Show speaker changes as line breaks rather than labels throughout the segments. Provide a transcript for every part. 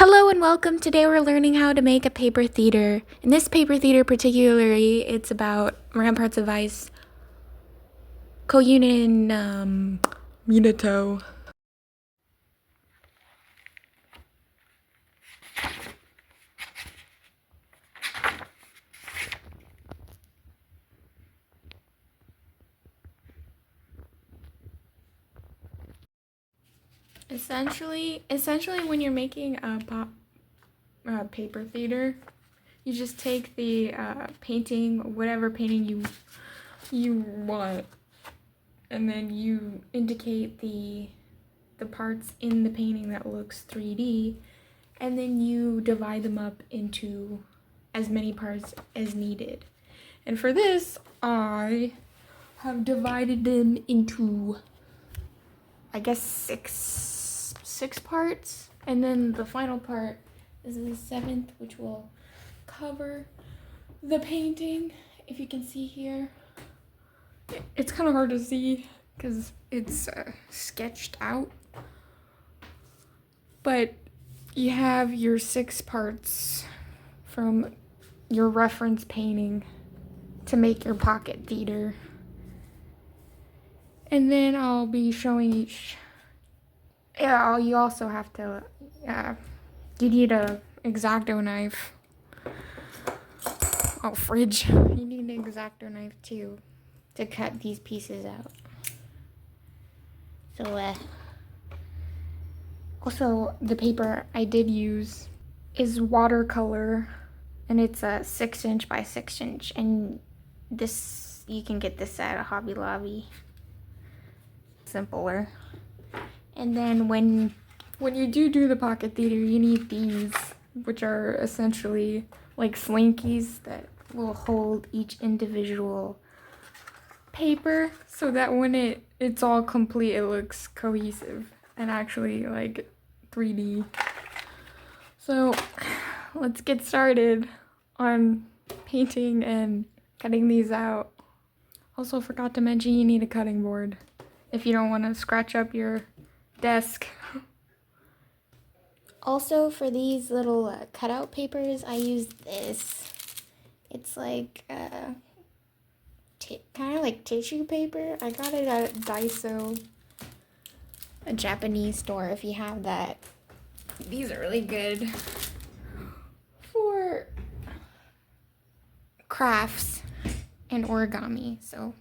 Hello and welcome. Today we're learning how to make a paper theater. In this paper theater particularly, it's about Ramparts of Ice, Koyuki and Minato. Essentially when you're making a paper theater, you just take the painting, whatever painting you want, and then you indicate the parts in the painting that looks 3D, and then you divide them up into as many parts as needed. And for this, I have divided them into, I guess, six parts, and then the final part is the seventh, which will cover the painting. If you can see here, it's kind of hard to see because it's sketched out, but you have your 6 parts from your reference painting to make your pocket theater. And then I'll be showing each. Yeah, you also have to, you need a X-Acto knife. Oh, fridge. You need an X-Acto knife too to cut these pieces out. So, also the paper I did use is watercolor, and it's a 6" by 6", and this, you can get this at a Hobby Lobby. Simpler. And then when you do the pocket theater, you need these, which are essentially like slinkies that will hold each individual paper, so that when it's all complete, it looks cohesive and actually like 3D. So let's get started on painting and cutting these out. Also forgot to mention you need a cutting board if you don't want to scratch up your desk. Also, for these little cutout papers, I use this. It's like kind of like tissue paper. I got it at Daiso, a Japanese store, if you have that. These are really good for crafts and origami. So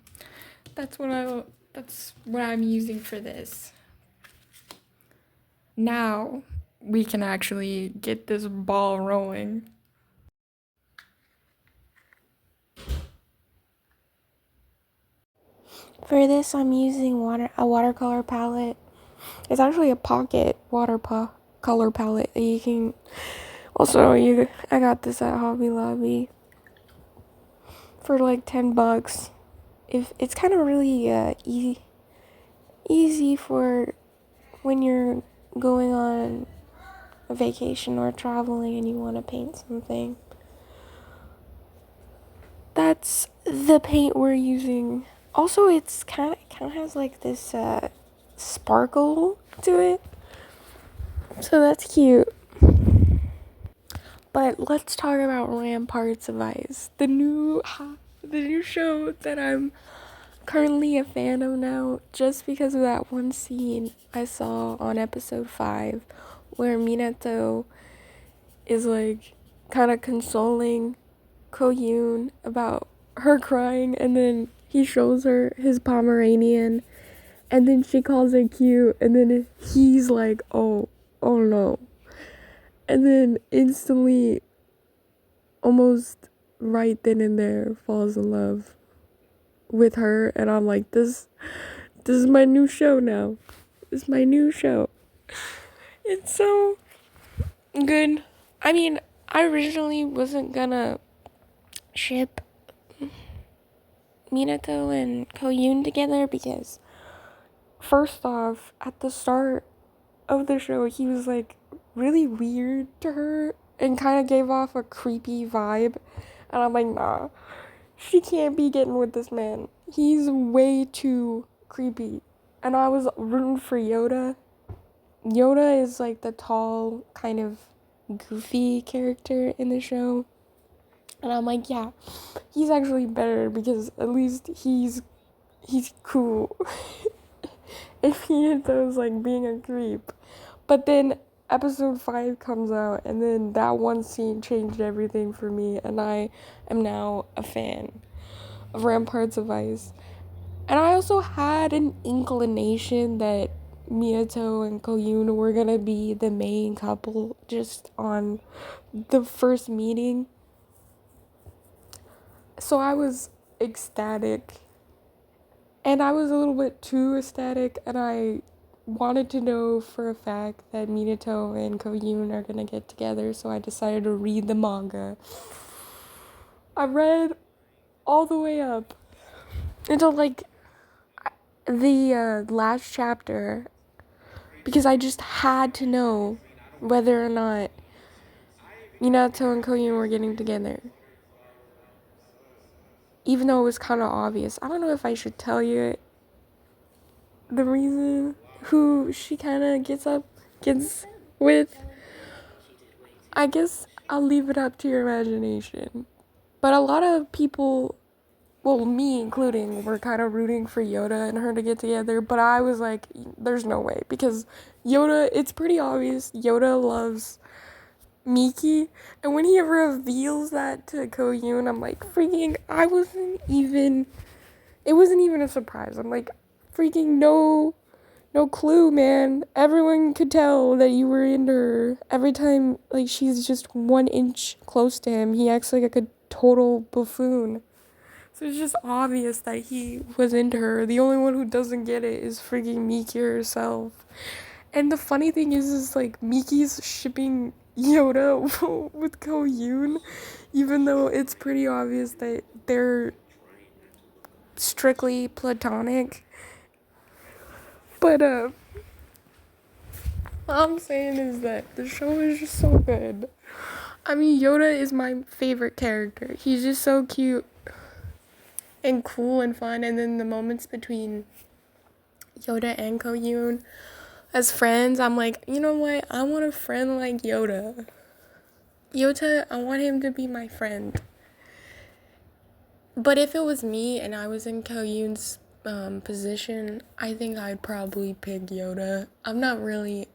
that's what I'm using for this. Now we can actually get this ball rolling. For this, I'm using a watercolor palette. It's actually a pocket watercolor palette that you can also I got this at Hobby Lobby for like $10. If it's kind of really easy for when you're going on a vacation or traveling and you want to paint something. That's the paint we're using. Also, it's kind of has like this sparkle to it, so that's cute. But let's talk about Ramparts of Ice, the new show that I'm currently a fan of now, just because of that one scene I saw on episode 5 where Minato is like kind of consoling Koyun about her crying, and then he shows her his Pomeranian, and then she calls it cute, and then he's like, oh no, and then instantly, almost right then and there, falls in love with her. And I'm like, this is my new show now. It's my new show. It's so good. I mean, I originally wasn't gonna ship Minato and Koyun together because, first off, at the start of the show, he was like really weird to her and kind of gave off a creepy vibe, and I'm like, nah, she can't be getting with this man. He's way too creepy. And I was rooting for Yoda. Yoda is like the tall, kind of goofy character in the show. And I'm like, yeah, he's actually better because at least he's cool. If Minato's like being a creep. But then episode 5 comes out, and then that one scene changed everything for me, and I am now a fan of Ramparts of Ice. And I also had an inclination that Minato and Koyuki were gonna be the main couple just on the first meeting. So I was ecstatic. And I was a little bit too ecstatic, and I wanted to know for a fact that Minato and Koyuki are gonna get together, so I decided to read the manga. I read all the way up until like the last chapter because I just had to know whether or not Minato and Koyuki were getting together. Even though it was kind of obvious. I don't know if I should tell you the reason who she kind of gets with. I guess I'll leave it up to your imagination. But a lot of people, well, me including, were kind of rooting for Yoda and her to get together. But I was like, there's no way. Because Yoda, it's pretty obvious, Yoda loves Miki. And when he reveals that to Koyuki, I'm like, freaking, it wasn't even a surprise. I'm like, freaking no clue, man. Everyone could tell that you were into her. Every time, like, she's just 1 inch close to him, he acts like a total buffoon. So it's just obvious that he was into her. The only one who doesn't get it is freaking Miki herself. And the funny thing is like, Miki's shipping Yoda with Koyuki, even though it's pretty obvious that they're strictly platonic. But, all I'm saying is that the show is just so good. I mean, Yoda is my favorite character. He's just so cute and cool and fun. And then the moments between Yoda and Koyuki as friends, I'm like, you know what? I want a friend like Yoda. Yoda, I want him to be my friend. But if it was me and I was in Koyuki's position, I think I'd probably pick Yoda. I'm not really...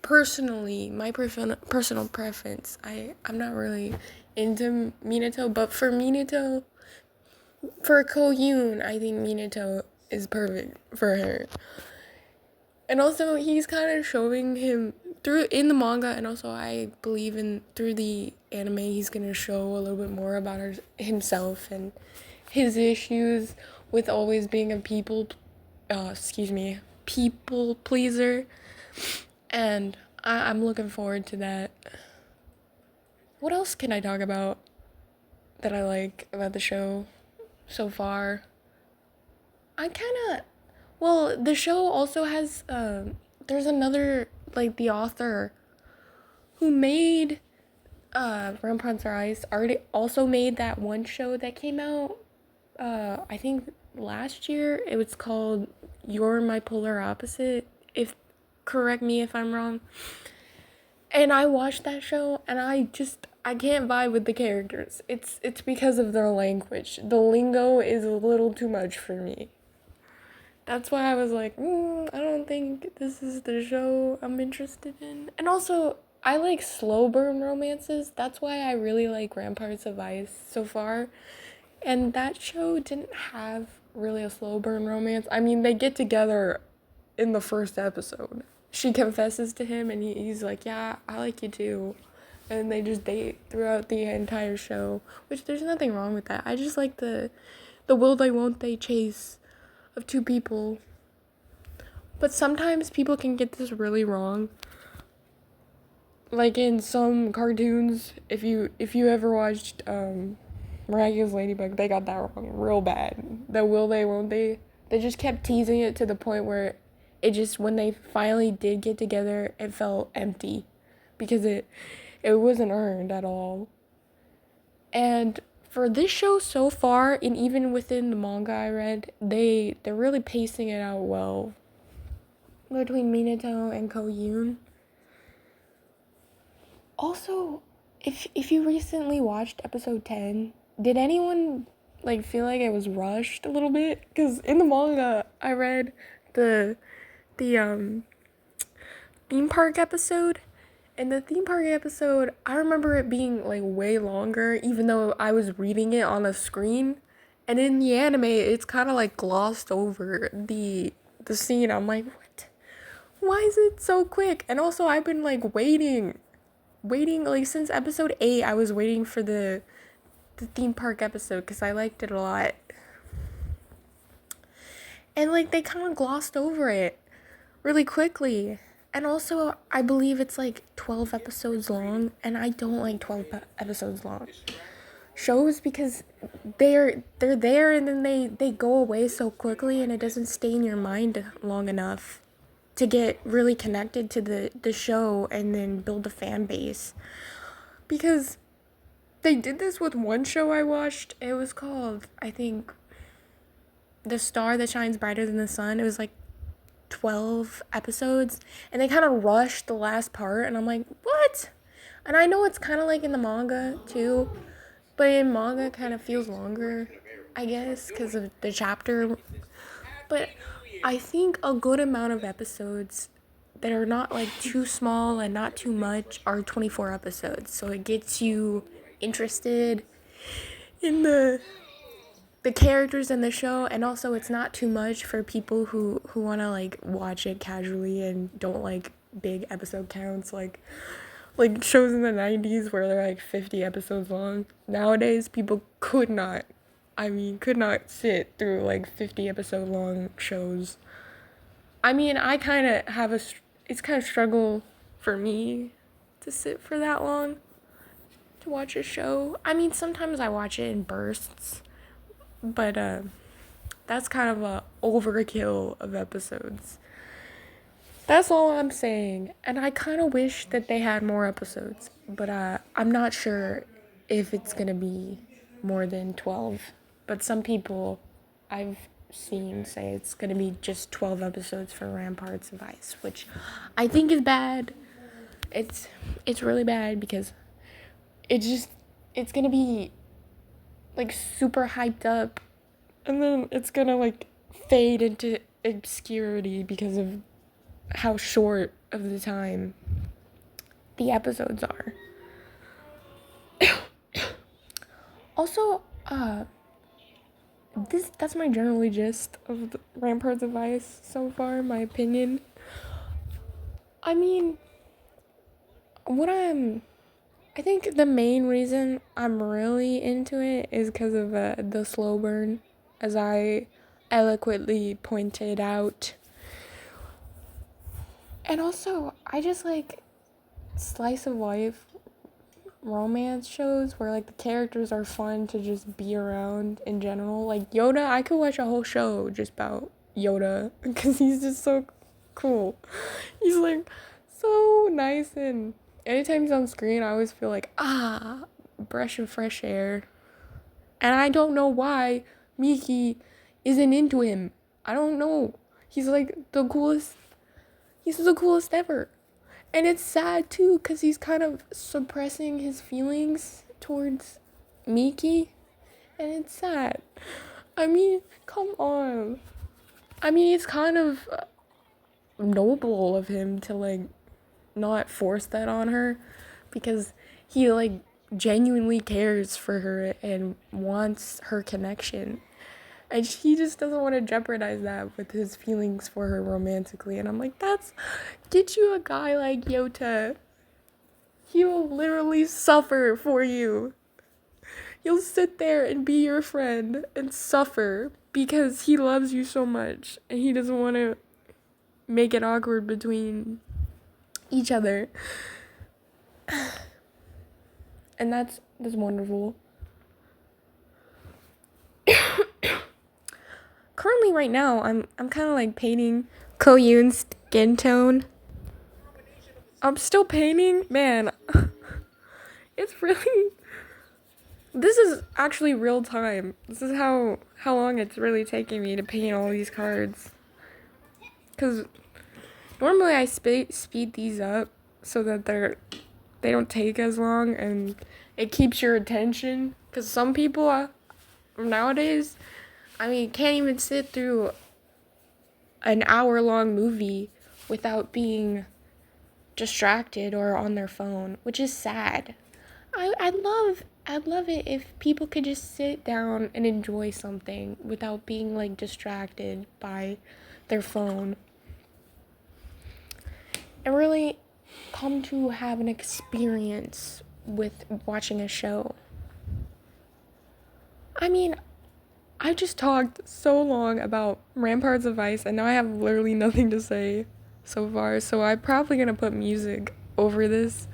Personally, my personal preference, I'm not really into Minato, but for Koyuki, I think Minato is perfect for her. And also, he's kind of showing him in the manga, and also I believe through the anime, he's gonna show a little bit more about himself and his issues with always being a people pleaser. And I'm looking forward to that. What else can I talk about that I like about the show so far? The show also has, there's another, like, the author who made Ramparts of Ice already also made that one show that came out, I think last year. It was called You're My Polar Opposite, correct me if I'm wrong. And I watched that show, and I can't vibe with the characters. It's because of their language. The lingo is a little too much for me. That's why I was like, I don't think this is the show I'm interested in. And also, I like slowburn romances. That's why I really like Ramparts of Ice so far. And that show didn't have really a slowburn romance. I mean, they get together in the first episode. She confesses to him, and he's like, yeah, I like you too. And they just date throughout the entire show, which there's nothing wrong with that. I just like the will they won't they chase of two people. But sometimes people can get this really wrong. Like in some cartoons, if you ever watched Miraculous Ladybug, they got that wrong real bad. The will they won't they just kept teasing it to the point where it just, when they finally did get together, it felt empty because it wasn't earned at all. And for this show so far, and even within the manga I read, they're really pacing it out well between Minato and Koyuki. Also, if you recently watched episode 10, did anyone like feel like it was rushed a little bit? Because in the manga, I read the theme park episode. And the theme park episode, I remember it being like way longer, even though I was reading it on a screen. And in the anime, it's kind of like glossed over the scene. I'm like, what? Why is it so quick? And also, I've been like waiting like since episode 8. I was waiting for the theme park episode because I liked it a lot. And like they kind of glossed over it really quickly. And also, I believe it's like 12 episodes long, and I don't like 12 episodes long shows because they're there and then they go away so quickly, and it doesn't stay in your mind long enough to get really connected to the show and then build a fan base. Because they did this with one show I watched. It was called, I think, The Star That Shines Brighter Than the Sun. It was like 12 episodes, and they kind of rushed the last part, and I'm like, what? And I know it's kind of like in the manga too, but in manga it kind of feels longer, I guess, because of the chapter. But I think a good amount of episodes that are not like too small and not too much are 24 episodes, so it gets you interested in the characters in the show, and also it's not too much for people who want to like watch it casually and don't like big episode counts like shows in the 90s where they're like 50 episodes long. Nowadays people could not sit through like 50 episode long shows. I mean, I kind of have it's kind of struggle for me to sit for that long to watch a show. I mean, sometimes I watch it in bursts, but that's kind of a overkill of episodes. That's all I'm saying. And I kind of wish that they had more episodes, but I'm not sure if it's gonna be more than 12. But some people I've seen say it's gonna be just 12 episodes for Ramparts of Ice, which I think is bad. It's really bad because it's gonna be like super hyped up, and then it's gonna like fade into obscurity because of how short of the time the episodes are. Also, that's my generally gist of the Ramparts of Ice so far, my opinion. I mean, I think the main reason I'm really into it is because of the slow burn, as I eloquently pointed out. And also, I just like slice of life romance shows where like the characters are fun to just be around in general. Like Yoda, I could watch a whole show just about Yoda because he's just so cool. He's like so nice, and anytime he's on screen, I always feel like breath of fresh air. And I don't know why Miki isn't into him. I don't know. He's like the coolest. He's the coolest ever. And it's sad too, because he's kind of suppressing his feelings towards Miki. And it's sad. I mean, come on. I mean, it's kind of noble of him to like not force that on her, because he like genuinely cares for her and wants her connection, and he just doesn't want to jeopardize that with his feelings for her romantically. And I'm like, get you a guy like Yota. He will literally suffer for you. He'll sit there and be your friend and suffer because he loves you so much and he doesn't want to make it awkward between each other. And that's wonderful. Currently right now I'm kind of like painting Koyun's skin tone. I'm still painting, man. It's really, this is actually real time. This is how long it's really taking me to paint all these cards. Cuz normally I speed these up so that they're they don't take as long, and it keeps your attention. Because some people nowadays, I mean, can't even sit through an hour-long movie without being distracted or on their phone, which is sad. I'd love it if people could just sit down and enjoy something without being like distracted by their phone and really come to have an experience with watching a show. I mean, I just talked so long about Ramparts of Ice, and now I have literally nothing to say so far, so I'm probably gonna put music over this.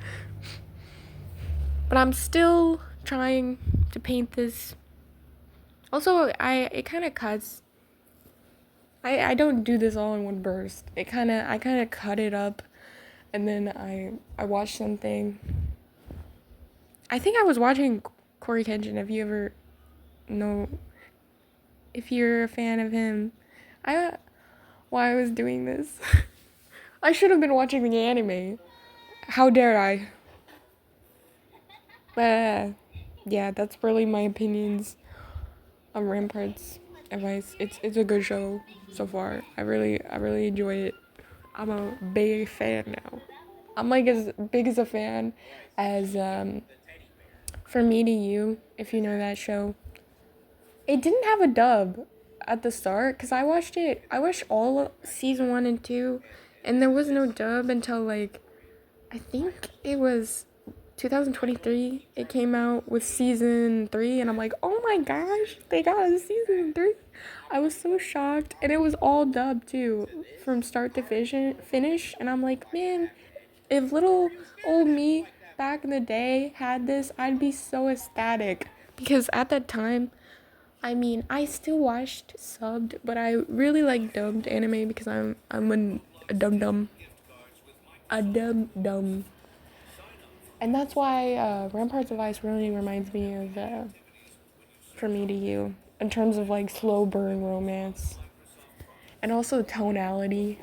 But I'm still trying to paint this. Also, it kind of cuts. I don't do this all in one burst. I kind of cut it up, and then I watch something. I think I was watching Corey Kenshin. If you ever know, if you're a fan of him, why I was doing this. I should have been watching the anime. How dare I? But yeah, that's really my opinions on Ramparts of Ice. It's a good show so far. I really enjoy it. I'm a big fan now. I'm like as big as a fan as From Me to You, if you know that show. It didn't have a dub at the start because I watched all of season 1 and 2, and there was no dub until like I think it was 2023. It came out with season 3, and I'm like, oh my gosh, they got a season 3. I was so shocked, and it was all dubbed too from start to finish, and I'm like, man, if little old me back in the day had this, I'd be so ecstatic, because at that time, I mean, I still watched subbed, but I really like dubbed anime because I'm a dum-dum. A dum-dum. And that's why Ramparts of Ice really reminds me of From Me to You in terms of like slow burn romance and also tonality.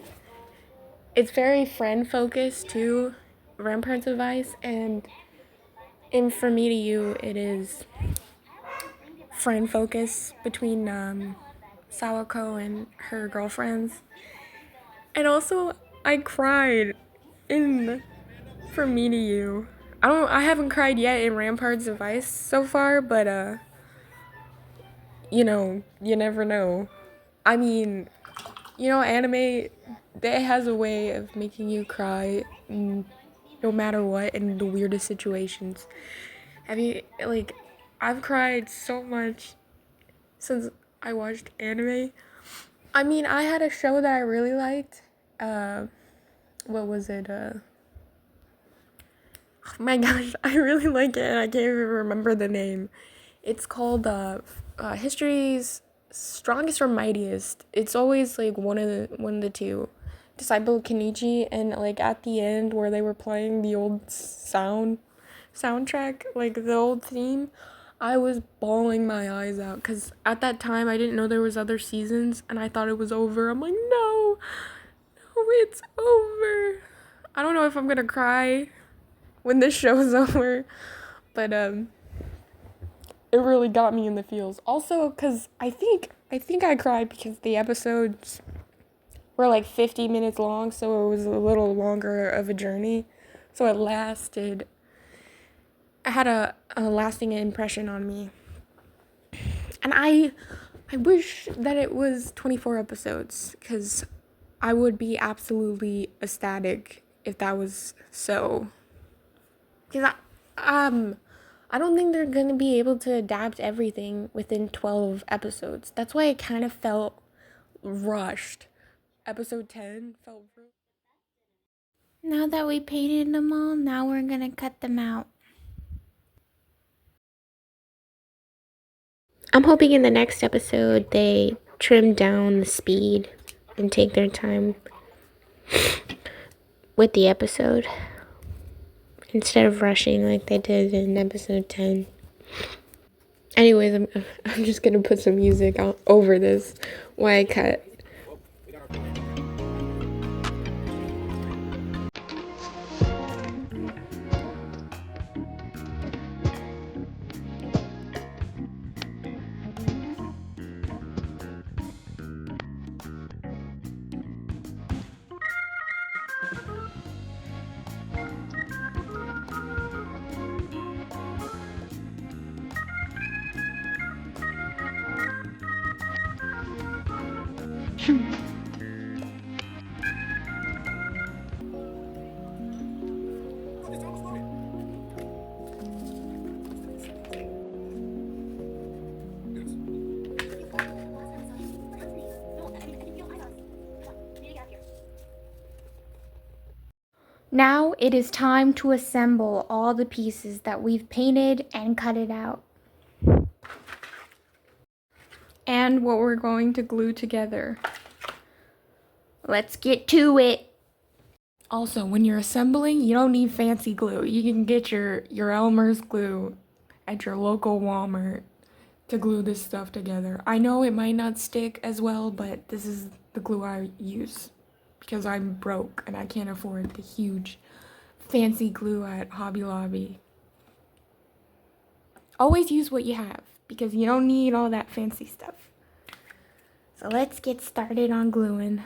It's very friend focused too, Ramparts of Ice, and in From Me to You it is friend focus between Sawako and her girlfriends. And also I cried in From Me to You. I haven't cried yet in Ramparts of Ice so far, but you know, you never know. I mean, you know, anime, that has a way of making you cry no matter what in the weirdest situations. I've cried so much since I watched anime. I mean, I had a show that I really liked. What was it? Oh my gosh, I really like it and I can't even remember the name. It's called History's Strongest or Mightiest. It's always like one of the two. Disciple of Kenichi, and like at the end where they were playing the old soundtrack, like the old theme, I was bawling my eyes out because at that time I didn't know there was other seasons and I thought it was over. I'm like, no, it's over. I don't know if I'm gonna cry when this show is over, but it really got me in the feels. Also, because I think I cried because the episodes were like 50 minutes long, so it was a little longer of a journey. So it had a lasting impression on me. And I wish that it was 24 episodes, because I would be absolutely ecstatic if that was so. Because I don't think they're going to be able to adapt everything within 12 episodes. That's why it kind of felt rushed. Episode 10 felt rushed.
Now that we painted them all, now we're gonna cut them out. I'm hoping in the next episode they trim down the speed and take their time with the episode instead of rushing like they did in episode 10. Anyways, I'm just gonna put some music over this while I cut.
Now it is time to assemble all the pieces that we've painted and cut it out.
And what we're going to glue together.
Let's get to it.
Also, when you're assembling, you don't need fancy glue. You can get your Elmer's glue at your local Walmart to glue this stuff together. I know it might not stick as well, but this is the glue I use because I'm broke and I can't afford the huge fancy glue at Hobby Lobby. Always use what you have because you don't need all that fancy stuff. So let's get started on gluing.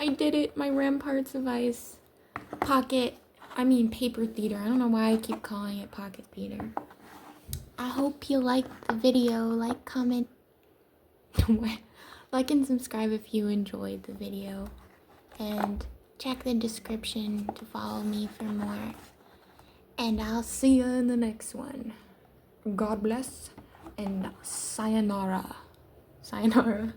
I did it, my Ramparts of Ice paper theater. I don't know why I keep calling it pocket theater. I hope you liked the video. Like, comment, like and subscribe if you enjoyed the video. And check the description to follow me for more. And I'll see you in the next one. God bless and sayonara. Sayonara.